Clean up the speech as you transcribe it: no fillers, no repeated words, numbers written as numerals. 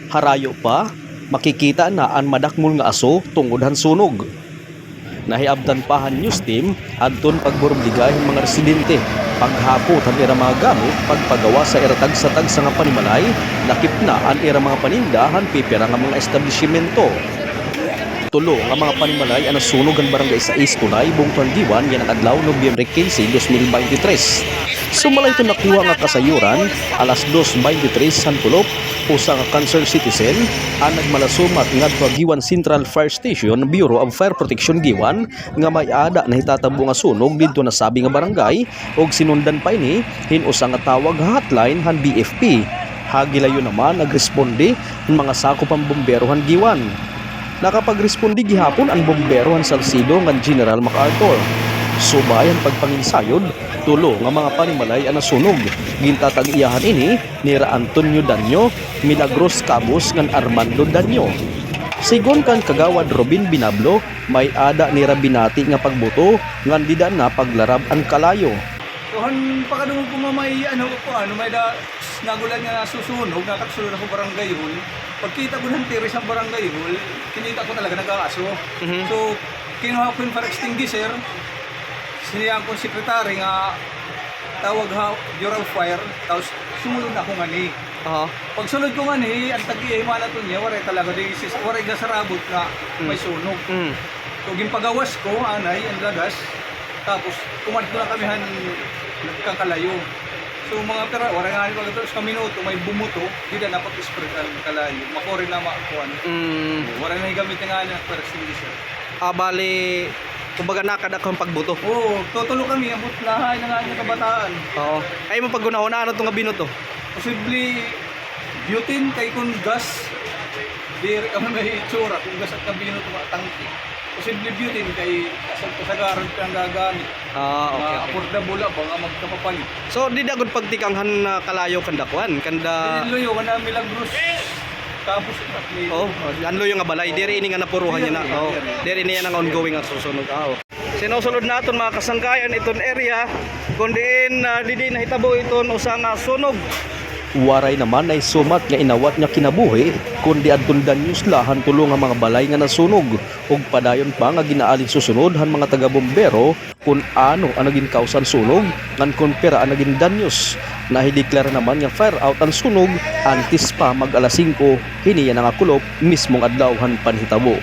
Harayo pa, makikita na ang madakmol nga aso tungod han sunog. Nahiabdan pa han news team adton pagburbligay ang mga residente. Paghapot ang ira mga gamit, pagpagawa sa iratag sa tag sa nga panimalay, nakip na ang ira mga panindahan pipira nga mga establishmento. Tulo nga mga panimalay ang nasunog ang barangay sa Tunay, Bungtuan Diwan, yan ang adlaw Nobyembre 15, 2023. Sumala ito nakuha nga kasayuran alas 2:23 San Pulop, usa nga concerned citizen ang nagmalasumat ngadto Giwan Central Fire Station Bureau of Fire Protection Giwan nga may ada na hitatabo nga sunog didto na sabi nga barangay ug sinundan pa ini hinusa nga tawag hotline han BFP. Hagilayo naman nagresponde ang mga sakop ang bombero han Giwan. Nakapagresponde gihapon ang bombero han Salcido nga General MacArthur. Subayan pagpanginsayod, tulo nga mga panimalay ang nasunog. Gintatag-iyahan ini ni Antonio Danyo, Milagros Cabos ngan Armando Danyo. Sigon kan kagawad Robin Binablo, may ada ni Rabinati nga pagbuto ngan dida na paglarab ang kalayo. Kuhan pakadungog ko may may nagulan nga susunog, nakatsulod ako barangay hall. Pagkita ko ng tiris ang barangay hall, kinita ko talaga nag-aaso. So, kinuha ko yung fire extinguisher, siniyang kong sekretary nga tawag Bureau of Fire, tapos sumunod na ako nga ni. Pagsunod ko nga ni, ang tag-iimala to niya, waray talaga, waray na sarabot na may sunog. So, gimpagawas ko, anay, ang lagas, tapos kumad ko na kami nagkakalayo. So mga pera, waray nga rin pagkatapos ka minuto, may bumuto, di na napag-spread ang kalayo. Makori na makuhan. Waray na higamit nga niya para extinguisher. Bali, kumbaga nakadakang pagbuto. Oo, tutulo kami, abot lahay na nga niya kabataan. Oo. Ay mo paggunahon ano itong binuto? Posibly, butane kay kung gas, di kami may itsura, kung gas at kabino ito mga tangke. Posibly butane kay kasagaran kang gagamit. Okay. Affordable ba nga magkapapalit. So, di dagod pagtikanghan na kalayo kandakwan, kanda... Niluyo ka na Milagros. Tapos anlo yung nga balay, diri ini nga napuruhan niya na. Diri niya nang ongoing ang susunod. Sinusulod naton mga kasangkayan iton area, kundiin didi nahitabo iton usa nga sunog. Waray naman ay sumat nga inawat niya kinabuhi kundi adton Danyos lahan tulo nga mga balay nga nasunog ug padayon pa nga ginaaling susunod han mga taga-bombero kung ano ang naging kausan sunog ngan kun pera ang naging danyos. Nahideklara naman nga fire out ang sunog antes pa mag alas 5 hiniya nga kulop mismong adlaw han panhitabo.